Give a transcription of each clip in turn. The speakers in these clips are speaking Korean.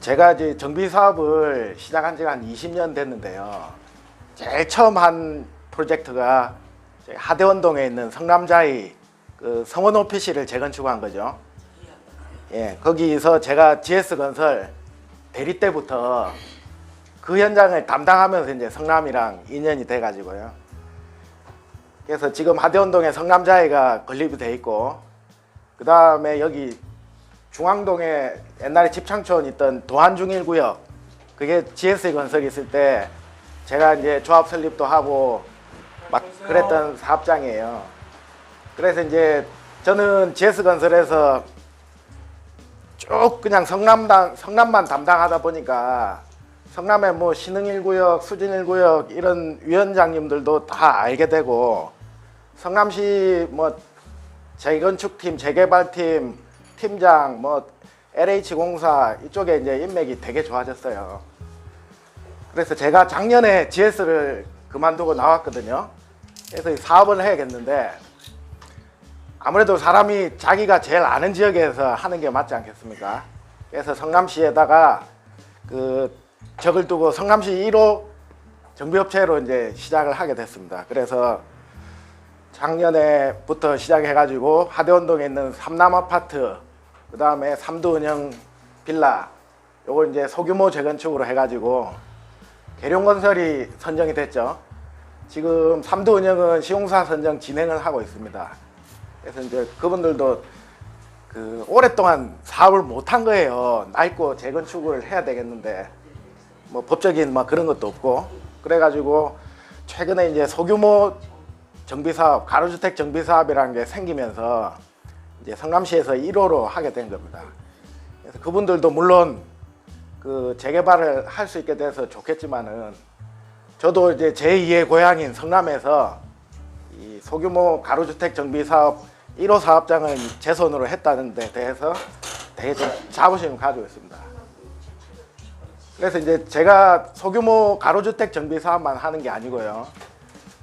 제가 이제 정비 사업을 시작한 지가 한 20년 됐는데요. 제일 처음 한 프로젝트가 하대원동에 있는 성남자이 그 성원 오피스를 재건축한 거죠. 예, 거기서 제가 GS건설 대리 때부터 그 현장을 담당하면서 이제 성남이랑 인연이 돼가지고요. 그래서 지금 하대원동에 성남자이가 건립이 돼 있고, 그 다음에 여기 중앙동에 옛날에 집창촌 있던 도안중1구역, 그게 GS건설이 있을 때 제가 이제 조합 설립도 하고 막 그랬던 사업장이에요. 그래서 이제 저는 GS건설에서 쭉 그냥 성남만 담당하다 보니까 성남에 뭐 신흥1구역, 수진1구역 이런 위원장님들도 다 알게 되고, 성남시 뭐 재건축팀, 재개발팀 팀장, 뭐 LH공사 이쪽에 이제 인맥이 되게 좋아졌어요. 그래서 제가 작년에 GS를 그만두고 나왔거든요. 그래서 이 사업을 해야겠는데, 아무래도 사람이 자기가 제일 아는 지역에서 하는 게 맞지 않겠습니까? 그래서 성남시에다가 그 적을 두고 성남시 1호 정비업체로 이제 시작을 하게 됐습니다. 그래서 작년에부터 시작해가지고 하대원동에 있는 삼남아파트, 그 다음에 삼두은영 빌라, 요거 이제 소규모 재건축으로 해가지고 계룡건설이 선정이 됐죠. 지금 삼두은영은 시공사 선정 진행을 하고 있습니다. 그래서 이제 그분들도 그 오랫동안 사업을 못한 거예요. 낡고 재건축을 해야 되겠는데 뭐 법적인 뭐 그런 것도 없고, 그래가지고 최근에 이제 소규모 정비사업, 가로주택 정비사업이라는 게 생기면서 이제 성남시에서 1호로 하게 된 겁니다. 그래서 그분들도 물론 그 재개발을 할 수 있게 돼서 좋겠지만은, 저도 이제 제2의 고향인 성남에서 이 소규모 가로주택 정비사업 1호 사업장을 제 손으로 했다는 데 대해서 되게 좀 자부심을 가지고 있습니다. 그래서 이제 제가 소규모 가로주택 정비사업만 하는 게 아니고요,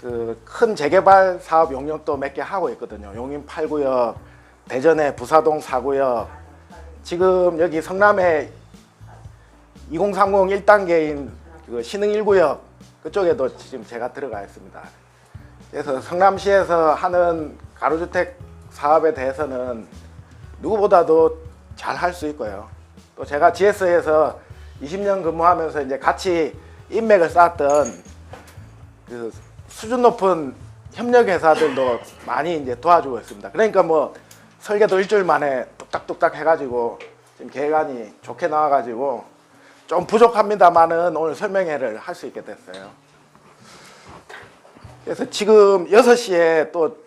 그 큰 재개발 사업 용역도 몇 개 하고 있거든요. 용인 8구역, 대전에 부사동 4구역, 지금 여기 성남에 2030 1단계인 그 신흥 1구역 그쪽에도 지금 제가 들어가 있습니다. 그래서 성남시에서 하는 가로주택 사업에 대해서는 누구보다도 잘 할 수 있고요. 또 제가 GS에서 20년 근무하면서 이제 같이 인맥을 쌓았던 그 수준 높은 협력 회사들도 많이 이제 도와주고 있습니다. 그러니까 뭐 설계도 일주일 만에 뚝딱뚝딱 해가지고 지금 계획안이 좋게 나와가지고 좀 부족합니다만은 오늘 설명회를 할 수 있게 됐어요. 그래서 지금 6시에 또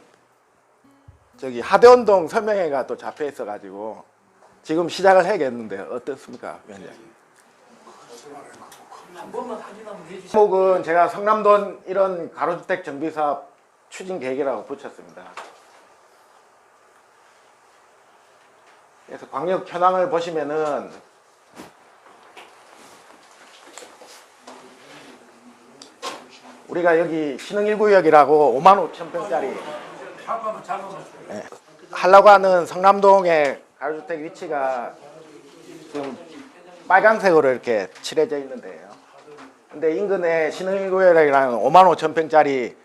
저기 하대원동 설명회가 또 잡혀 있어가지고 지금 시작을 해야겠는데 어떻습니까, 위원장님? 한 번만 확인 한번 해주세요. 제목은 제가 성남돈 이런 가로주택 정비사업 추진 계획이라고 붙였습니다. 그래서 광역 현황을 보시면은 우리가 여기 신흥 1구역이라고 55,000평짜리 하려고 하는 성남동의 가로주택 위치가 지금 빨간색으로 이렇게 칠해져 있는데요. 근데 인근에 신흥 1구역이라는 55,000평짜리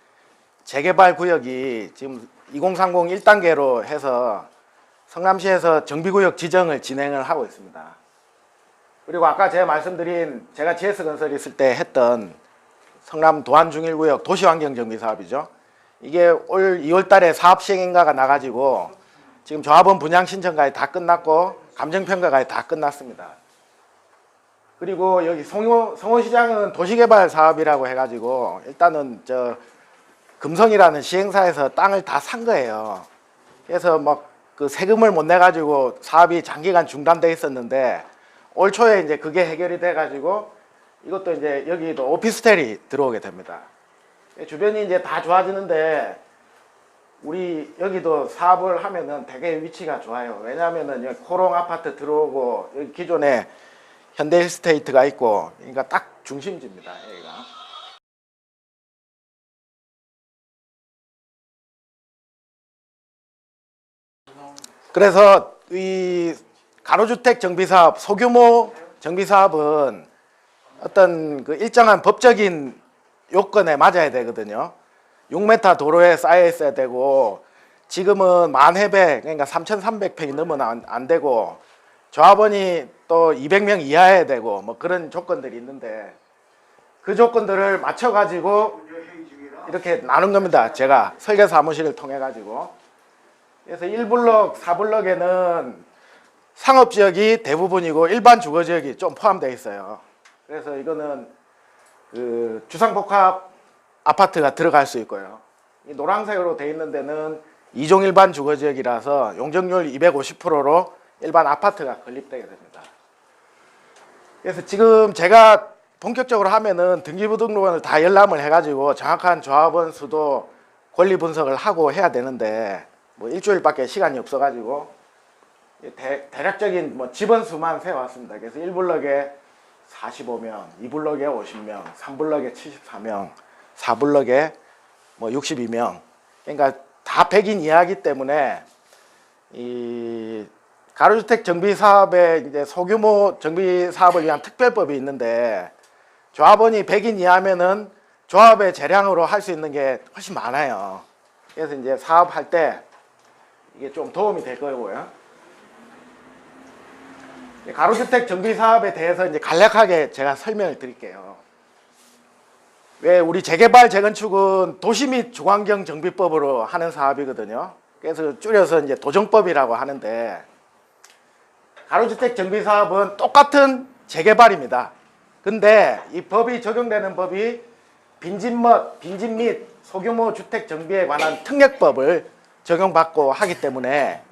재개발 구역이 지금 2030 1단계로 해서 성남시에서 정비구역 지정을 진행을 하고 있습니다. 그리고 아까 제가 말씀드린 제가 GS건설이 있을 때 했던 성남 도안중1구역 도시환경정비사업이죠. 이게 올 2월 달에 사업 시행인가가 나가지고 지금 조합원 분양 신청까지 다 끝났고 감정평가까지 다 끝났습니다. 그리고 여기 성호시장은 도시개발 사업이라고 해가지고 일단은 저 금성이라는 시행사에서 땅을 다 산 거예요. 그래서 막 그 세금을 못 내가지고 사업이 장기간 중단돼 있었는데 올 초에 이제 그게 해결이 돼가지고 이것도 이제 여기도 오피스텔이 들어오게 됩니다. 주변이 이제 다 좋아지는데 우리 여기도 사업을 하면은 되게 위치가 좋아요. 왜냐하면은 여기 코롱 아파트 들어오고 여기 기존에 현대힐스테이트가 있고, 그러니까 딱 중심지입니다, 여기가. 그래서 이 가로주택 정비사업 소규모 정비사업은 어떤 그 일정한 법적인 요건에 맞아야 되거든요. 6m 도로에 쌓여 있어야 되고, 지금은 만회배, 그러니까 3,300평이 넘으면 안 되고, 조합원이 또 200명 이하여야 되고, 뭐 그런 조건들이 있는데, 그 조건들을 맞춰가지고 이렇게 나눈 겁니다. 제가 설계 사무실을 통해가지고. 그래서 1블럭, 4블럭에는 상업지역이 대부분이고, 일반 주거지역이 좀 포함되어 있어요. 그래서 이거는 그 주상복합 아파트가 들어갈 수 있고요. 이 노란색으로 되어 있는 데는 2종 일반 주거지역이라서 용적률 250%로 일반 아파트가 건립되게 됩니다. 그래서 지금 제가 본격적으로 하면은 등기부등록원을 다 열람을 해가지고 정확한 조합원 수도 권리 분석을 하고 해야 되는데 뭐 일주일밖에 시간이 없어가지고 대략적인 뭐 집원 수만 세워왔습니다. 그래서 1블럭에 45명, 2블럭에 50명, 3블럭에 74명, 4블럭에 뭐 62명. 그러니까 다 100인 이하이기 때문에 이 가로주택 정비 사업에 이제 소규모 정비 사업을 위한 특별법이 있는데 조합원이 100인 이하면은 조합의 재량으로 할 수 있는 게 훨씬 많아요. 그래서 이제 사업할 때 이게 좀 도움이 될 거고요. 가로주택 정비 사업에 대해서 이제 간략하게 제가 설명을 드릴게요. 왜 우리 재개발 재건축은 도시 및 주환경 정비법으로 하는 사업이거든요. 그래서 줄여서 이제 도정법이라고 하는데 가로주택 정비 사업은 똑같은 재개발입니다. 근데 이 법이 적용되는 법이 빈집 및 소규모 주택 정비에 관한 특례법을 적용받고 하기 때문에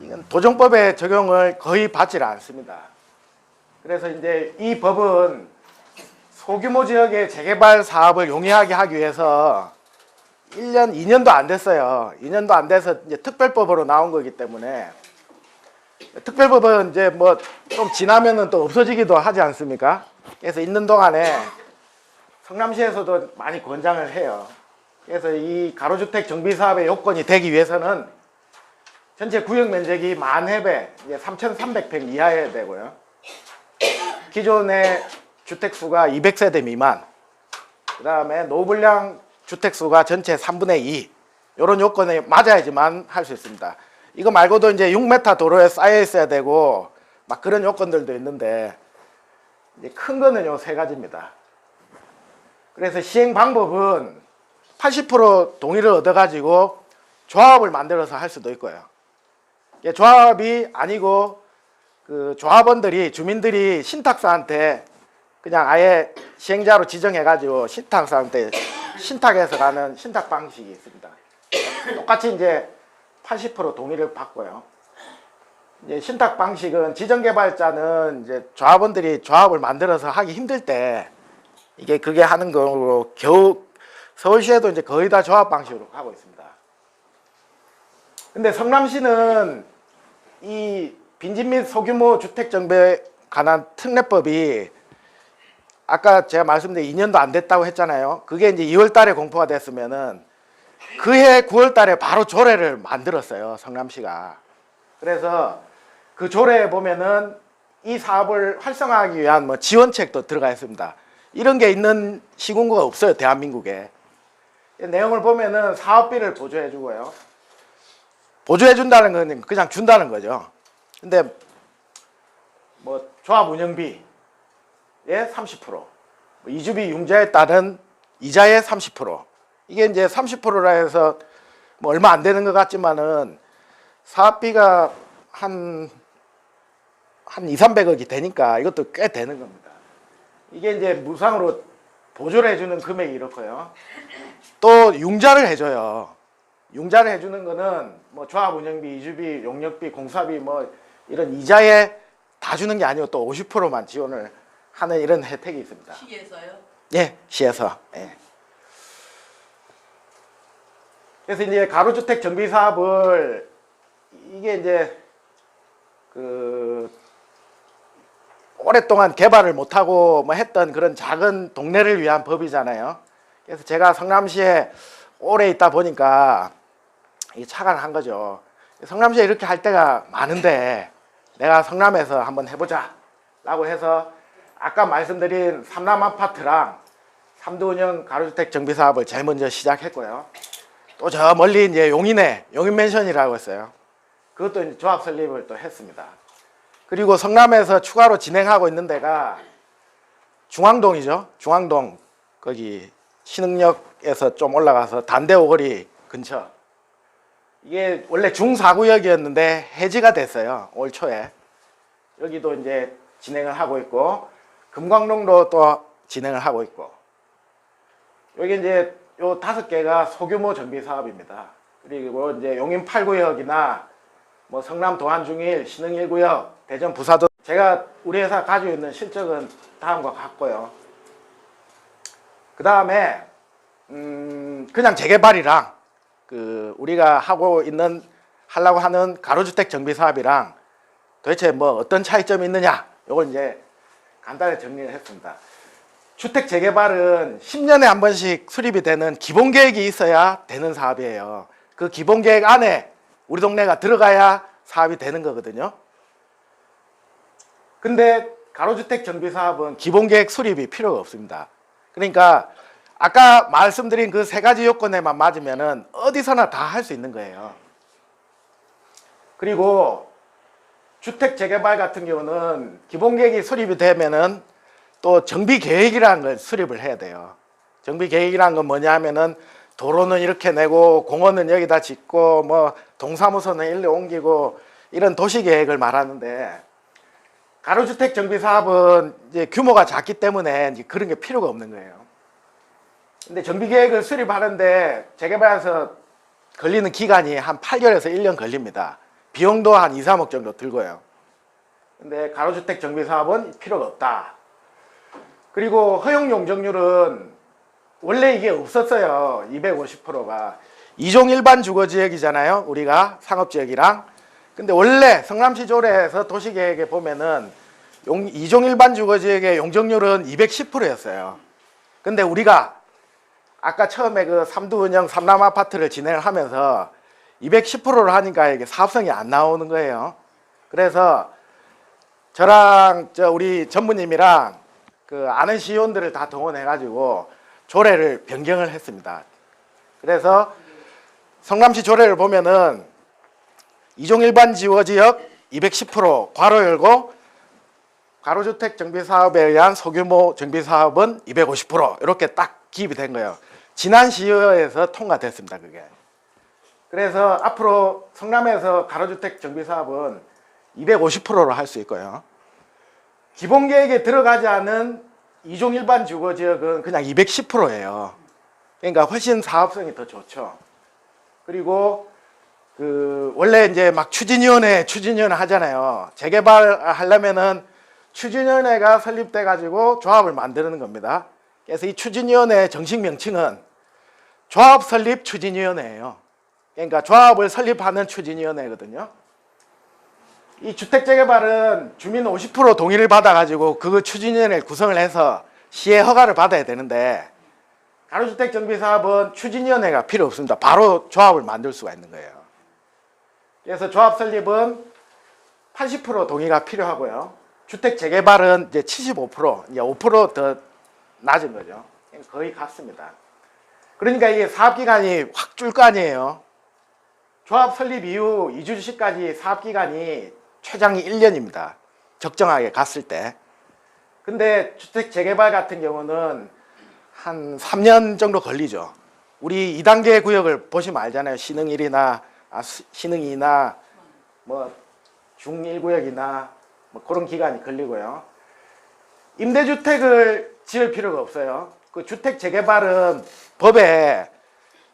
이건 도정법의 적용을 거의 받지 않습니다. 그래서 이제 이 법은 소규모 지역의 재개발 사업을 용이하게 하기 위해서 1년, 2년도 안 됐어요. 2년도 안 돼서 이제 특별법으로 나온 거기 때문에 특별법은 이제 뭐 좀 지나면은 또 없어지기도 하지 않습니까? 그래서 있는 동안에 성남시에서도 많이 권장을 해요. 그래서 이 가로주택 정비 사업의 요건이 되기 위해서는 전체 구역 면적이 만회배 3,300평 이하여야 되고요. 기존의 주택수가 200세대 미만, 그 다음에 노후분량 주택수가 전체 3분의 2 이런 요건에 맞아야지만 할 수 있습니다. 이거 말고도 이제 6m 도로에 쌓여 있어야 되고 막 그런 요건들도 있는데 이제 큰 거는 요 세 가지입니다. 그래서 시행 방법은 80% 동의를 얻어가지고 조합을 만들어서 할 수도 있고요. 조합이 아니고 그 조합원들이 주민들이 신탁사한테 그냥 아예 시행자로 지정해가지고 신탁사한테 신탁해서 가는 신탁 방식이 있습니다. 똑같이 이제 80% 동의를 받고요. 이제 신탁 방식은 지정개발자는 이제 조합원들이 조합을 만들어서 하기 힘들 때 이게 그게 하는 거로 겨우 서울시에도 이제 거의 다 조합 방식으로 하고 있습니다. 근데 성남시는 이 빈집 및 소규모 주택 정비에 관한 특례법이 아까 제가 말씀드린 2년도 안 됐다고 했잖아요. 그게 이제 2월 달에 공포가 됐으면은 그해 9월 달에 바로 조례를 만들었어요. 성남시가. 그래서 그 조례에 보면은 이 사업을 활성화하기 위한 뭐 지원책도 들어가 있습니다. 이런 게 있는 시군구가 없어요. 대한민국에. 내용을 보면은 사업비를 보조해 주고요. 보조해 준다는 건 그냥 준다는 거죠. 근데 뭐 조합 운영비의 30%, 이주비 융자에 따른 이자의 30%. 이게 이제 30%라 해서 뭐 얼마 안 되는 것 같지만은 사업비가 한 200~300억이 되니까 이것도 꽤 되는 겁니다. 이게 이제 무상으로 보조를 해주는 금액이 이렇고요. 또 융자를 해줘요. 융자를 해주는 거는 뭐 조합 운영비, 이주비, 용역비, 공사비 뭐 이런 이자에 다 주는 게 아니고 또 50%만 지원을 하는 이런 혜택이 있습니다. 시에서요? 예, 시에서. 예. 그래서 이제 가로주택 정비 사업을 이게 이제 그 오랫동안 개발을 못하고 뭐 했던 그런 작은 동네를 위한 법이잖아요. 그래서 제가 성남시에 오래 있다 보니까 이게 착안한 거죠. 성남시에 이렇게 할 때가 많은데 내가 성남에서 한번 해보자. 라고 해서 아까 말씀드린 삼남 아파트랑 삼두운영 가로주택 정비 사업을 제일 먼저 시작했고요. 또 저 멀리 이제 용인에 용인맨션이라고 했어요. 그것도 이제 조합 설립을 또 했습니다. 그리고 성남에서 추가로 진행하고 있는 데가 중앙동이죠. 중앙동 거기 신흥역에서 좀 올라가서 단대 오거리 근처. 이게 원래 중4구역이었는데 해지가 됐어요. 올 초에. 여기도 이제 진행을 하고 있고 금광동도 또 진행을 하고 있고 여기 이제 요 5개가 소규모 정비 사업입니다. 그리고 이제 용인 8구역이나 뭐 성남 도안 중일, 신흥 1구역, 대전 부사도 제가 우리 회사 가지고 있는 실적은 다음과 같고요. 그 다음에 그냥 재개발이랑 그 우리가 하려고 하는 가로주택 정비 사업이랑 도대체 뭐 어떤 차이점이 있느냐 요걸 이제 간단히 정리를 했습니다. 주택 재개발은 10년에 한 번씩 수립이 되는 기본 계획이 있어야 되는 사업이에요. 그 기본 계획 안에 우리 동네가 들어가야 사업이 되는 거거든요. 근데 가로주택 정비 사업은 기본 계획 수립이 필요가 없습니다. 그러니까 아까 말씀드린 그 3가지 요건에만 맞으면은 어디서나 다 할 수 있는 거예요. 그리고 주택 재개발 같은 경우는 기본 계획이 수립이 되면은 또 정비 계획이라는 걸 수립을 해야 돼요. 정비 계획이라는 건 뭐냐 하면은 도로는 이렇게 내고 공원은 여기다 짓고 뭐 동사무소는 일로 옮기고 이런 도시 계획을 말하는데 가로주택 정비 사업은 이제 규모가 작기 때문에 이제 그런 게 필요가 없는 거예요. 근데 정비 계획을 수립하는데 재개발에서 걸리는 기간이 한 8개월에서 1년 걸립니다. 비용도 한 2, 3억 정도 들고요. 근데 가로주택 정비 사업은 필요가 없다. 그리고 허용 용적률은 원래 이게 없었어요. 250%가. 2종 일반 주거지역이잖아요. 우리가 상업지역이랑. 근데 원래 성남시 조례에서 도시계획에 보면은 2종 일반 주거지역의 용적률은 210%였어요. 근데 우리가 아까 처음에 그 삼두운영 삼남 아파트를 진행을 하면서 210%를 하니까 이게 사업성이 안 나오는 거예요. 그래서 저랑 우리 전무님이랑 그 아는 시의원들을 다 동원해가지고 조례를 변경을 했습니다. 그래서 성남시 조례를 보면은 2종 일반 주거지역 210% 괄호 열고 가로주택 정비사업에 의한 소규모 정비사업은 250% 이렇게 딱 기입이 된 거예요. 지난 시의회에서 통과됐습니다. 그게. 그래서 앞으로 성남에서 가로주택 정비사업은 250%로 할 수 있고요. 기본계획에 들어가지 않은 2종 일반 주거지역은 그냥 210%예요. 그러니까 훨씬 사업성이 더 좋죠. 그리고 그 원래 이제 막 추진위원회 하잖아요. 재개발 하려면은 추진위원회가 설립돼 가지고 조합을 만드는 겁니다. 그래서 이 추진위원회 정식 명칭은 조합 설립 추진위원회예요. 그러니까 조합을 설립하는 추진위원회거든요. 이 주택재개발은 주민 50% 동의를 받아가지고 그 추진위원회를 구성을 해서 시의 허가를 받아야 되는데 가로주택 정비사업은 추진위원회가 필요 없습니다. 바로 조합을 만들 수가 있는 거예요. 그래서 조합 설립은 80% 동의가 필요하고요. 주택재개발은 이제 75%, 이제 5%더 낮은 거죠. 거의 같습니다. 그러니까 이게 사업기간이 확 줄 거 아니에요. 조합 설립 이후 이주시까지 사업기간이 최장이 1년입니다. 적정하게 갔을 때. 근데 주택 재개발 같은 경우는 한 3년 정도 걸리죠. 우리 2단계 구역을 보시면 알잖아요. 신흥 1이나 신흥 2나 뭐 중1구역이나 뭐 그런 기간이 걸리고요. 임대주택을 지을 필요가 없어요. 그 주택 재개발은 법에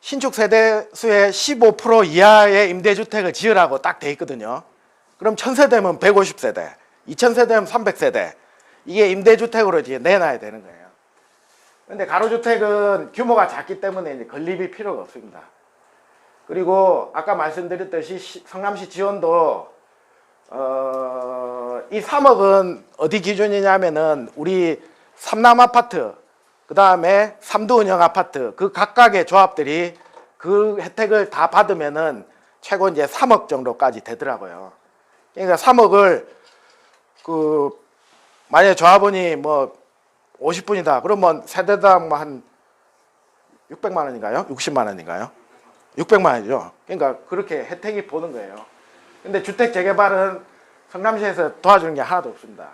신축 세대수의 15% 이하의 임대주택을 지으라고 딱 돼 있거든요. 그럼 1000세대면 150세대, 2000세대면 300세대. 이게 임대주택으로 이제 내놔야 되는 거예요. 근데 가로주택은 규모가 작기 때문에 이제 건립이 필요가 없습니다. 그리고 아까 말씀드렸듯이 성남시 지원도 이 3억은 어디 기준이냐면은 우리 삼남 아파트, 그 다음에 삼두운영 아파트 그 각각의 조합들이 그 혜택을 다 받으면은 최고 이제 3억 정도까지 되더라고요. 그러니까 3억을 그 만약에 조합원이 뭐 50분이다. 그러면 세대당 뭐 한 600만 원인가요? 60만 원인가요? 600만 원이죠. 그러니까 그렇게 혜택이 보는 거예요. 근데 주택 재개발은 성남시에서 도와주는 게 하나도 없습니다.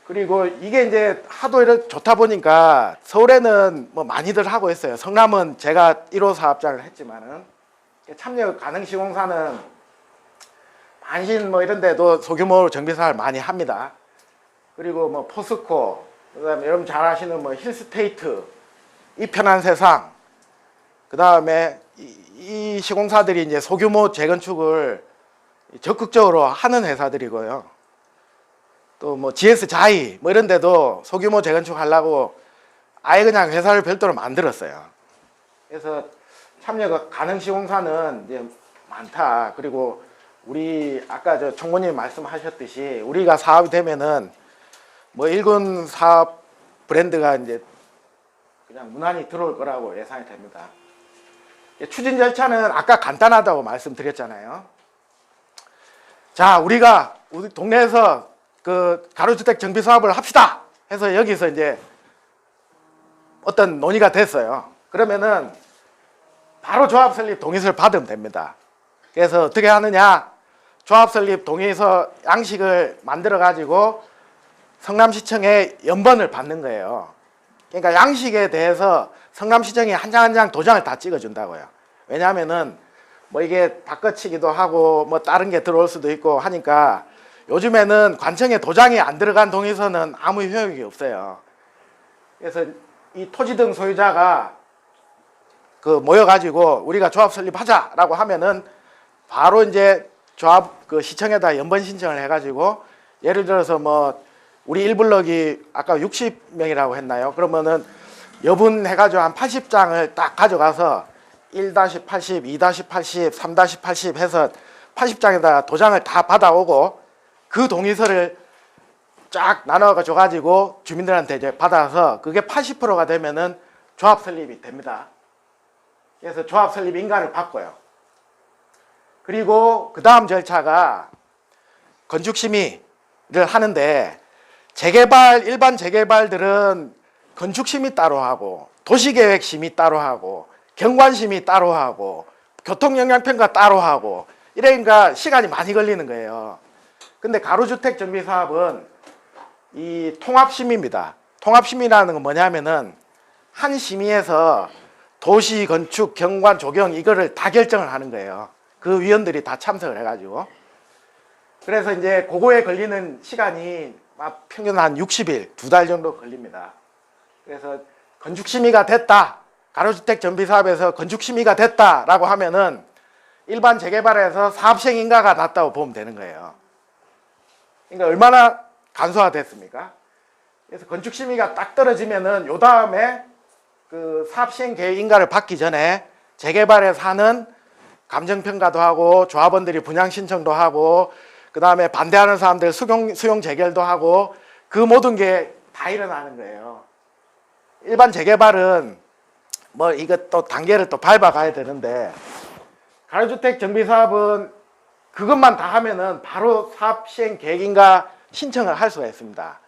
그리고 이게 이제 하도 이렇게 좋다 보니까 서울에는 뭐 많이들 하고 있어요. 성남은 제가 1호 사업장을 했지만은 참여 가능 시공사는 만신 뭐 이런 데도 소규모 정비 사업을 많이 합니다. 그리고 뭐 포스코, 그다음에 여러분 잘 아시는 뭐 힐스테이트, 이 편한 세상, 그다음에 이 시공사들이 이제 소규모 재건축을 적극적으로 하는 회사들이고요. 또 뭐 GS 자이 뭐 이런 데도 소규모 재건축 하려고 아예 그냥 회사를 별도로 만들었어요. 그래서 참여가 가능 시공사는 이제 많다. 그리고 우리 아까 저 총무님 말씀하셨듯이 우리가 사업이 되면은 뭐 1군 사업 브랜드가 이제 그냥 무난히 들어올 거라고 예상이 됩니다. 추진 절차는 아까 간단하다고 말씀드렸잖아요. 자, 우리가 우리 동네에서 그 가로주택 정비 사업을 합시다 해서 여기서 이제 어떤 논의가 됐어요. 그러면은 바로 조합 설립 동의서를 받으면 됩니다. 그래서 어떻게 하느냐? 조합 설립 동의서 양식을 만들어 가지고 성남시청에 연번을 받는 거예요. 그러니까 양식에 대해서 성남시청이 한 장 한 장 도장을 다 찍어준다고요. 왜냐하면은 뭐 이게 바꿔치기도 하고 뭐 다른 게 들어올 수도 있고 하니까 요즘에는 관청에 도장이 안 들어간 동의서는 아무 효력이 없어요. 그래서 이 토지 등 소유자가 그 모여가지고 우리가 조합 설립하자라고 하면은 바로 이제 조합 그 시청에다 연번 신청을 해가지고 예를 들어서 뭐 우리 1블럭이 아까 60명이라고 했나요? 그러면은 여분 해가지고 한 80장을 딱 가져가서 1-80, 2-80, 3-80 해서 80장에다가 도장을 다 받아오고 그 동의서를 쫙 나눠줘 가지고 주민들한테 이제 받아서 그게 80%가 되면은 조합 설립이 됩니다. 그래서 조합 설립 인가를 받고요. 그리고 그 다음 절차가 건축심의를 하는데 재개발, 일반 재개발들은 건축심의 따로 하고 도시계획심의 따로 하고 경관심의 따로 하고 교통영향평가 따로 하고 이러니까 시간이 많이 걸리는 거예요. 근데 가로주택 정비 사업은 이 통합심의입니다. 통합심의라는 건 뭐냐면은 한 심의에서 도시 건축, 경관, 조경 이거를 다 결정을 하는 거예요. 그 위원들이 다 참석을 해가지고. 그래서 이제 그거에 걸리는 시간이 평균 한 60일, 2달 정도 걸립니다. 그래서 건축심의가 됐다. 가로주택 정비 사업에서 건축심의가 됐다라고 하면은 일반 재개발에서 사업시행인가가 났다고 보면 되는 거예요. 그러니까 얼마나 간소화됐습니까? 그래서 건축심의가 딱 떨어지면은 요 다음에 그 사업시행계획인가를 받기 전에 재개발에서 하는 감정평가도 하고 조합원들이 분양신청도 하고 그 다음에 반대하는 사람들 수용 재결도 하고 그 모든 게 다 일어나는 거예요. 일반 재개발은 뭐 이것도 단계를 또 밟아가야 되는데 가로주택 정비사업은 그것만 다 하면은 바로 사업시행계획인가 신청을 할 수가 있습니다.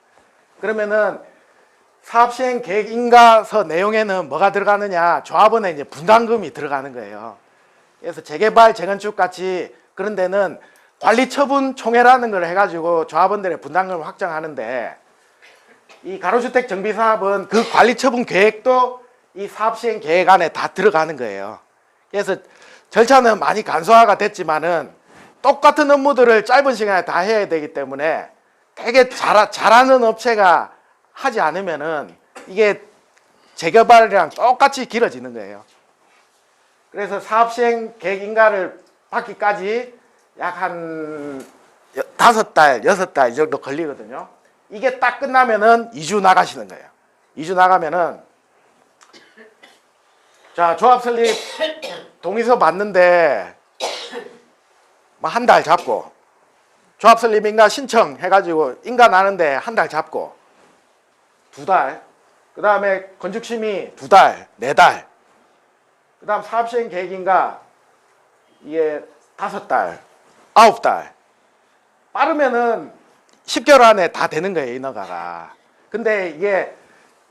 그러면은 사업시행계획인가서 내용에는 뭐가 들어가느냐? 조합원에 이제 분담금이 들어가는 거예요. 그래서 재개발, 재건축 같이 그런 데는 관리처분 총회라는 걸 해가지고 조합원들의 분담금을 확정하는데 이 가로주택 정비사업은 그 관리처분 계획도 이 사업시행계획 안에 다 들어가는 거예요. 그래서 절차는 많이 간소화가 됐지만은 똑같은 업무들을 짧은 시간에 다 해야 되기 때문에 되게 잘하는 업체가 하지 않으면은 이게 재개발이랑 똑같이 길어지는 거예요. 그래서 사업시행계획인가를 받기까지 약 한 5달, 6달 이 정도 걸리거든요. 이게 딱 끝나면은 2주 나가시는 거예요. 2주 나가면은 자, 조합 설립 동의서 받는데 뭐 한 달 잡고 조합 설립 인가 신청해가지고 인가 나는데 한 달 잡고 2달, 그 다음에 건축심의 2달, 4달, 그 다음 사업시행 계획인가 이게 5달, 9달, 빠르면은 10개월 안에 다 되는 거예요, 인허가가. 근데 이게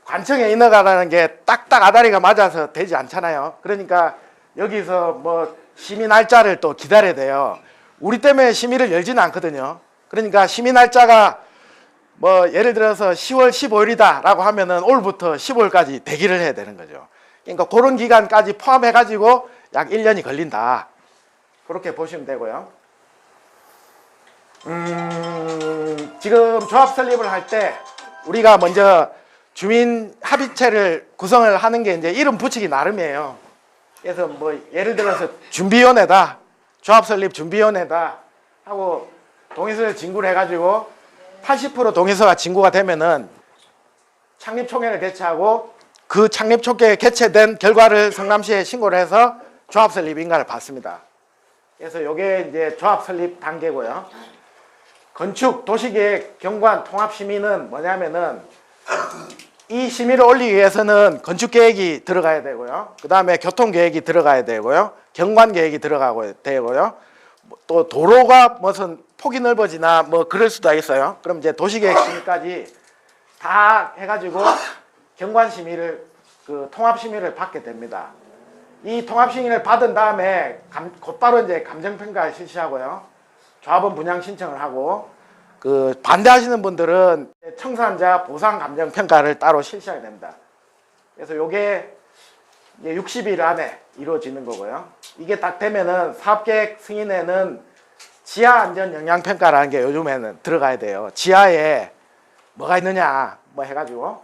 관청에 인허가라는 게 딱딱 아다리가 맞아서 되지 않잖아요. 그러니까 여기서 뭐 심의 날짜를 또 기다려야 돼요. 우리 때문에 심의를 열지는 않거든요. 그러니까 심의 날짜가 뭐 예를 들어서 10월 15일이다 라고 하면은 올부터 15일까지 대기를 해야 되는 거죠. 그러니까 그런 기간까지 포함해 가지고 약 1년이 걸린다, 그렇게 보시면 되고요. 지금 조합 설립을 할 때 우리가 먼저 주민 합의체를 구성을 하는 게 이제 이름 붙이기 나름이에요. 그래서 뭐 예를 들어서 준비위원회다, 조합 설립 준비위원회다 하고 동의서를 진구를 해가지고 80% 동의서가 진구가 되면은 창립총회를 개최하고 그 창립총회 개최된 결과를 성남시에 신고를 해서 조합 설립 인가를 받습니다. 그래서 이게 이제 조합 설립 단계고요. 건축, 도시계획, 경관, 통합심의는 뭐냐면은 이 심의를 올리기 위해서는 건축계획이 들어가야 되고요. 그 다음에 교통계획이 들어가야 되고요. 경관계획이 들어가고 되고요. 또 도로가 무슨 폭이 넓어지나 뭐 그럴 수도 있어요. 그럼 이제 도시계획 심의까지 다 해가지고 경관심의를, 그 통합심의를 받게 됩니다. 이 통합심의를 받은 다음에 곧바로 이제 감정평가를 실시하고요. 조합원 분양 신청을 하고, 그 반대하시는 분들은 청산자 보상 감정 평가를 따로 실시하게 됩니다. 그래서 요게 이제 60일 안에 이루어지는 거고요. 이게 딱 되면은 사업계획 승인에는 지하 안전 영향 평가라는 게 요즘에는 들어가야 돼요. 지하에 뭐가 있느냐 뭐 해가지고,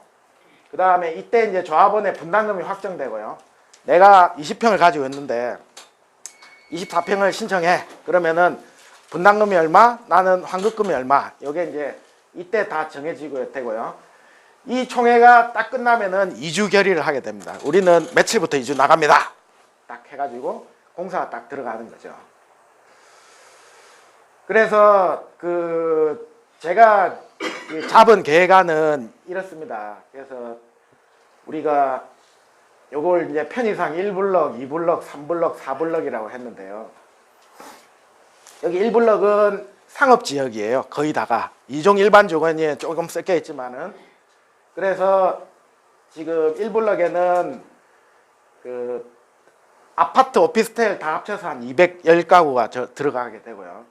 그 다음에 이때 이제 조합원의 분담금이 확정되고요. 내가 20평을 가지고 있는데 24평을 신청해. 그러면은 분담금이 얼마, 나는 환급금이 얼마, 이게 이제 이때 다 정해지고 되고요. 이 총회가 딱 끝나면은 2주 결의를 하게 됩니다. 우리는 며칠부터 2주 나갑니다, 딱 해가지고 공사가 딱 들어가는 거죠. 그래서 그 제가 잡은 계획안은 이렇습니다. 그래서 우리가 요걸 이제 편의상 1블럭, 2블럭, 3블럭, 4블럭이라고 했는데요. 여기 1블럭은 상업지역이에요. 거의 다가. 2종 일반 주거지에 조금 섞여 있지만은. 그래서 지금 1블럭에는 그 아파트, 오피스텔 다 합쳐서 한 210가구가 들어가게 되고요.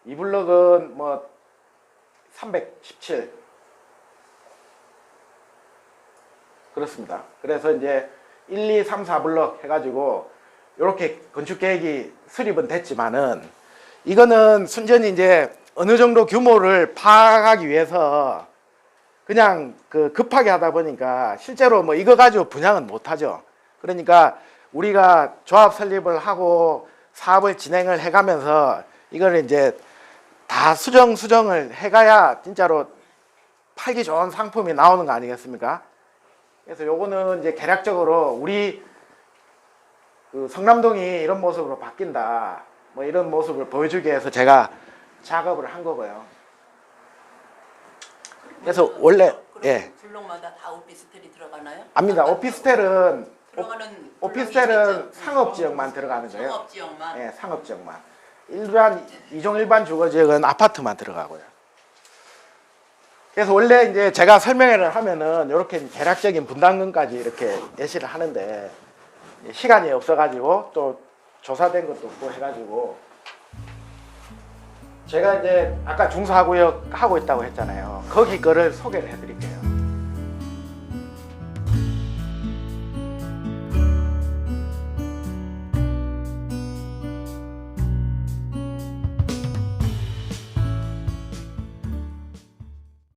2블럭은 뭐 317. 그렇습니다. 그래서 이제 1, 2, 3, 4블럭 해가지고 이렇게 건축 계획이 수립은 됐지만은, 이거는 순전히 이제 어느 정도 규모를 파악하기 위해서 그냥 그 급하게 하다 보니까 실제로 뭐 이거 가지고 분양은 못 하죠. 그러니까 우리가 조합 설립을 하고 사업을 진행을 해가면서 이걸 이제 다 수정을 해가야 진짜로 팔기 좋은 상품이 나오는 거 아니겠습니까? 그래서 요거는 이제 개략적으로 우리 그 성남동이 이런 모습으로 바뀐다, 뭐 이런 모습을 보여주기 위해서 제가 작업을 한 거고요. 그래서 원래 예. 블록마다 다 오피스텔이 들어가나요? 압니다. 오피스텔은 들어가는 상업지역만 들어가는 거예요. 상업지역만. 예, 상업지역만. 이종 일반 주거지역은 아파트만 들어가고요. 그래서 원래 이제 제가 설명회를 하면은 이렇게 대략적인 분담금까지 이렇게 예시를 하는데 시간이 없어가지고 또 조사된 것도 없고 해가지고 제가 이제 아까 중소하구역 하고 있다고 했잖아요. 거기 거를 소개를 해드릴게요.